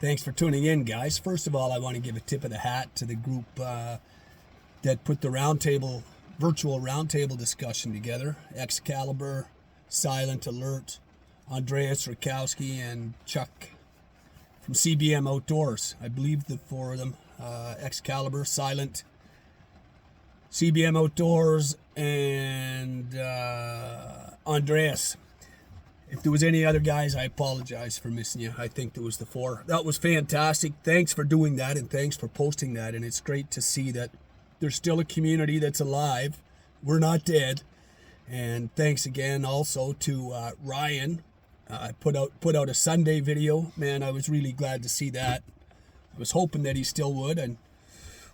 Thanks for tuning in, guys. First of all, I want to give a tip of the hat to the group that put the virtual roundtable discussion together. Excalibur, Silent Alert, Andreas Rakowski, and Chuck from CBM Outdoors. I believe the four of them, Excalibur, Silent, CBM Outdoors, and Andreas. If there was any other guys, I apologize for missing you. I think there was the four. That was fantastic. Thanks for doing that, and thanks for posting that. And it's great to see that there's still a community that's alive. We're not dead. And thanks again also to Ryan. I put out a Sunday video. Man, I was really glad to see that. I was hoping that he still would, and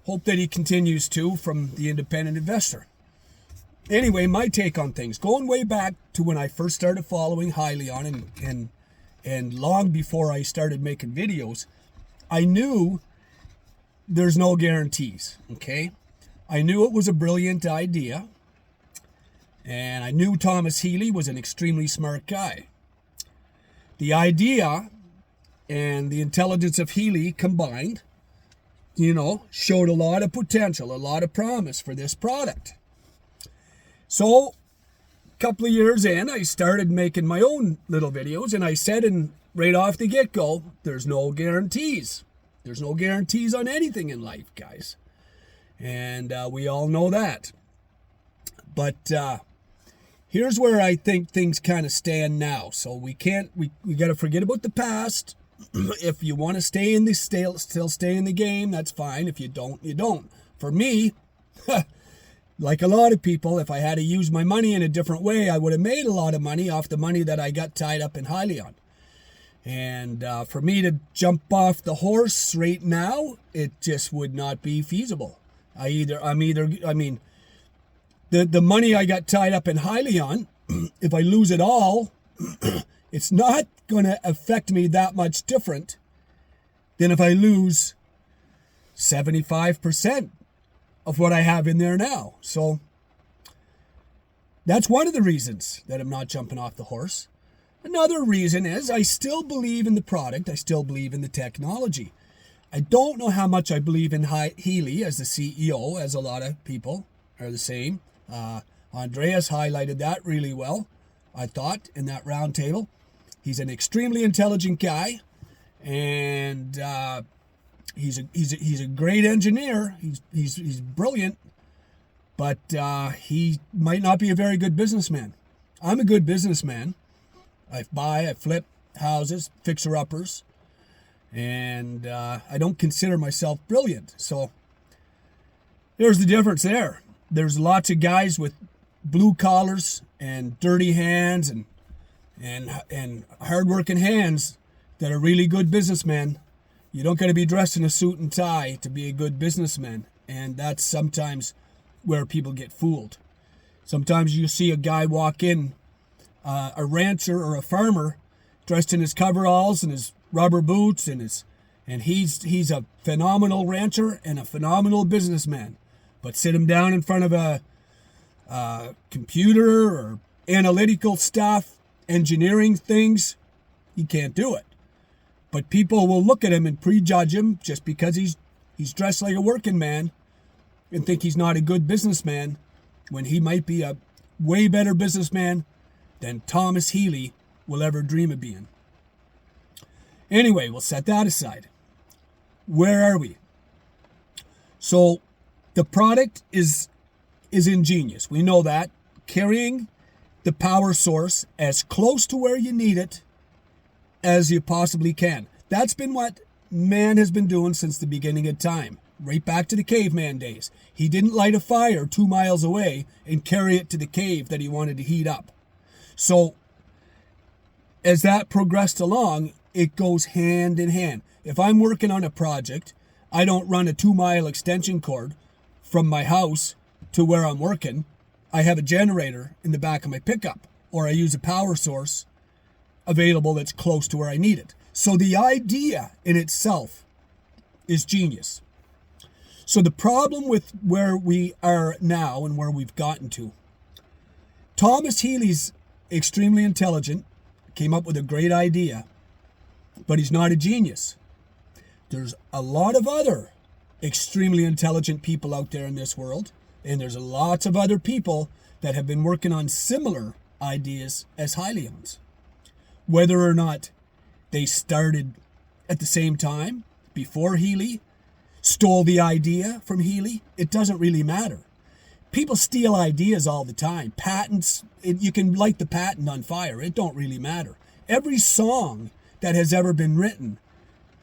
hope that he continues to from the independent investor. Anyway, my take on things. Going way back to when I first started following Hyliion and long before I started making videos, I knew there's no guarantees, okay? I knew it was a brilliant idea, and I knew Thomas Healy was an extremely smart guy. The idea and the intelligence of Healy combined, showed a lot of potential, a lot of promise for this product. So, a couple of years in, I started making my own little videos, and I said right off the get-go, there's no guarantees. There's no guarantees on anything in life, guys. And we all know that. But here's where I think things kind of stand now. So we got to forget about the past. If you want to still stay in the game, that's fine. If you don't, you don't. For me, like a lot of people, if I had to use my money in a different way, I would have made a lot of money off the money that I got tied up in Hyliion. And for me to jump off the horse right now, it just would not be feasible. The money I got tied up in Hyliion, if I lose it all, it's not going to affect me that much different than if I lose 75% of what I have in there now. So that's one of the reasons that I'm not jumping off the horse. Another reason is I still believe in the product. I still believe in the technology. I don't know how much I believe in Healy as the CEO, as a lot of people are the same. Andreas highlighted that really well, I thought, in that roundtable. He's an extremely intelligent guy, and he's a great engineer. He's brilliant, but he might not be a very good businessman. I'm a good businessman. I flip houses, fixer-uppers, and I don't consider myself brilliant. So there's the difference there. There's lots of guys with blue collars and dirty hands and hard-working hands that are really good businessmen. You don't got to be dressed in a suit and tie to be a good businessman, and that's sometimes where people get fooled. Sometimes you see a guy walk in, a rancher or a farmer, dressed in his coveralls and his rubber boots, and he's a phenomenal rancher and a phenomenal businessman. But sit him down in front of a computer or analytical stuff, engineering things, he can't do it. But people will look at him and prejudge him just because he's dressed like a working man and think he's not a good businessman, when he might be a way better businessman than Thomas Healy will ever dream of being. Anyway, we'll set that aside. Where are we? So the product is ingenious. We know that. Carrying the power source as close to where you need it as you possibly can. That's been what man has been doing since the beginning of time, right back to the caveman days. He didn't light a fire 2 miles away and carry it to the cave that he wanted to heat up. So as that progressed along, it goes hand in hand. If I'm working on a project, I don't run a 2-mile extension cord from my house to where I'm working. I have a generator in the back of my pickup, or I use a power source available that's close to where I need it. So the idea in itself is genius. So the problem with where we are now and where we've gotten to, Thomas Healy's extremely intelligent, came up with a great idea, but he's not a genius. there's a lot of other extremely intelligent people out there in this world, and there's lots of other people that have been working on similar ideas as Hyliion's. Whether or not they started at the same time, before Hyliion, stole the idea from Hyliion, it doesn't really matter. People steal ideas all the time. Patents, you can light the patent on fire. It don't really matter. Every song that has ever been written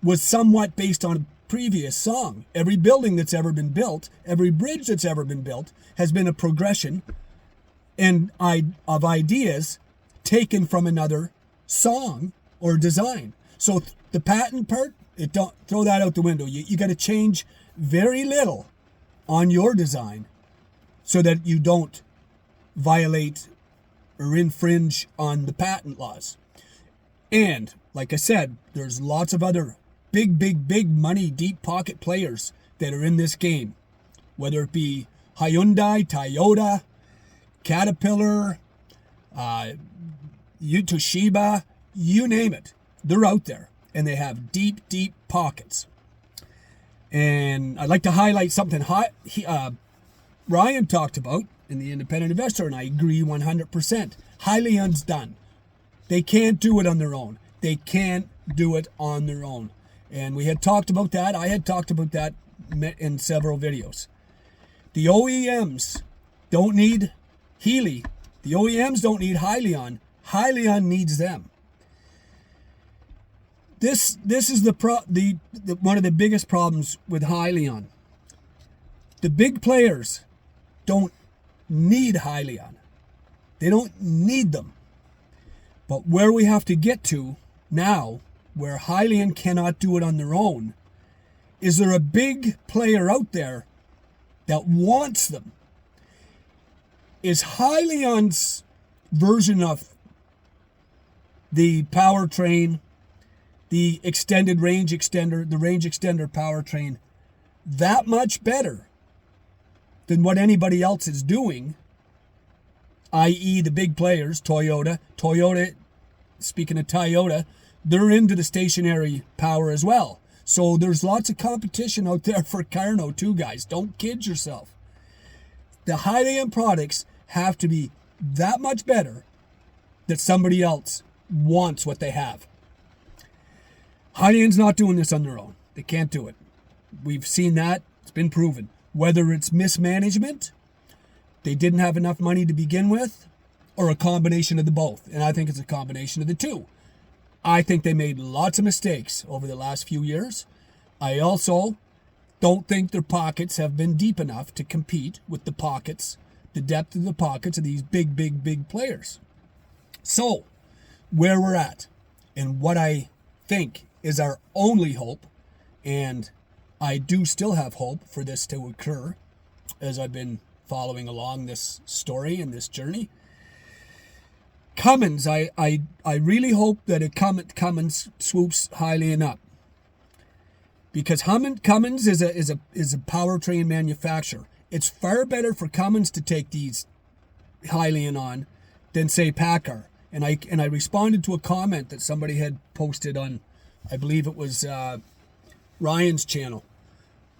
was somewhat based on a previous song. Every building that's ever been built, every bridge that's ever been built has been a progression of ideas taken from another song or design. So the patent part, don't throw that out the window. You got to change very little on your design so that you don't violate or infringe on the patent laws. And like I said, there's lots of other big money, deep pocket players that are in this game, whether it be Hyundai, Toyota, Caterpillar, Toshiba, you name it. They're out there, and they have deep pockets. And I'd like to highlight something Ryan talked about in The Independent Investor, and I agree 100%. Hyliion's done. They can't do it on their own. They can't do it on their own. And we had talked about that. I had talked about that in several videos. The OEMs don't need Hyliion. The OEMs don't need Hyliion. Hyliion needs them. This is one of the biggest problems with Hyliion. The big players don't need Hyliion. They don't need them. But where we have to get to now, where Hyliion cannot do it on their own, is there a big player out there that wants them? Is Hyliion's version of the powertrain, the extended range extender, the range extender powertrain, that much better than what anybody else is doing, i.e. the big players, Toyota, speaking of Toyota, they're into the stationary power as well. So there's lots of competition out there for Carno too, guys. Don't kid yourself. The Hyliion products have to be that much better that somebody else wants what they have. Hyliion's not doing this on their own. They can't do it. We've seen that. It's been proven. Whether it's mismanagement, they didn't have enough money to begin with, or a combination of the both. And I think it's a combination of the two. I think they made lots of mistakes over the last few years. I also don't think their pockets have been deep enough to compete with the depth of the pockets of these big players. So, where we're at, and what I think is our only hope, and I do still have hope for this to occur as I've been following along this story and this journey. Cummins, I really hope that Cummins swoops Hyliion up, because Cummins is a powertrain manufacturer. It's far better for Cummins to take these Hyliion on than say PACCAR. And I responded to a comment that somebody had posted on, I believe it was Ryan's channel,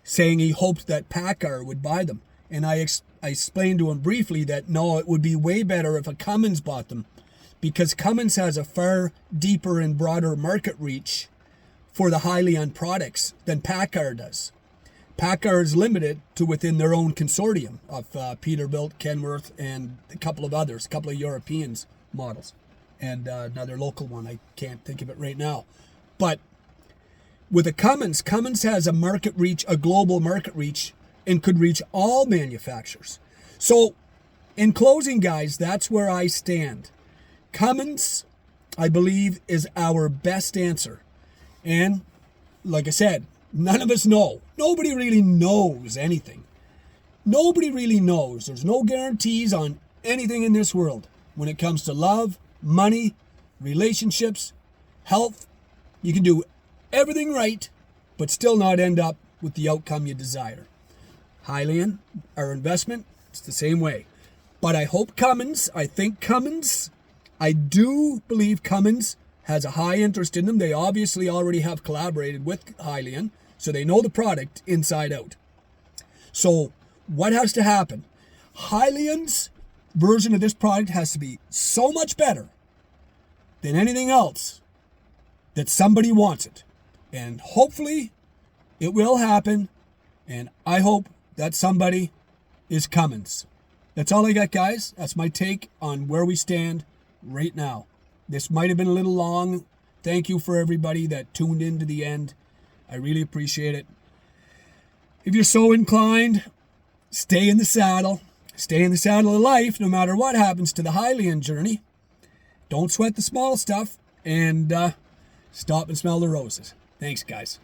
saying he hoped that PACCAR would buy them. And I explained to him briefly that no, it would be way better if a Cummins bought them, because Cummins has a far deeper and broader market reach for the Hyliion products than PACCAR does. PACCAR is limited to within their own consortium of Peterbilt, Kenworth, and a couple of others, a couple of Europeans models, and another local one. I can't think of it right now. But with a Cummins has a market reach, a global market reach, and could reach all manufacturers. So in closing, guys, that's where I stand. Cummins, I believe, is our best answer. And like I said, none of us know. Nobody really knows anything. Nobody really knows. There's no guarantees on anything in this world when it comes to love, money, relationships, health. You can do everything right, but still not end up with the outcome you desire. Hyliion, our investment, it's the same way. But I hope Cummins, I do believe Cummins has a high interest in them. They obviously already have collaborated with Hyliion, so they know the product inside out. So what has to happen? Hyliion's version of this product has to be so much better than anything else that somebody wants it. And hopefully it will happen. And I hope that somebody is Cummins. That's all I got, guys. That's my take on where we stand right now. This might have been a little long. Thank you for everybody that tuned in to the end. I really appreciate it. If you're so inclined, stay in the saddle. Stay in the saddle of life no matter what happens to the Hyliion journey. Don't sweat the small stuff, and stop and smell the roses. Thanks, guys.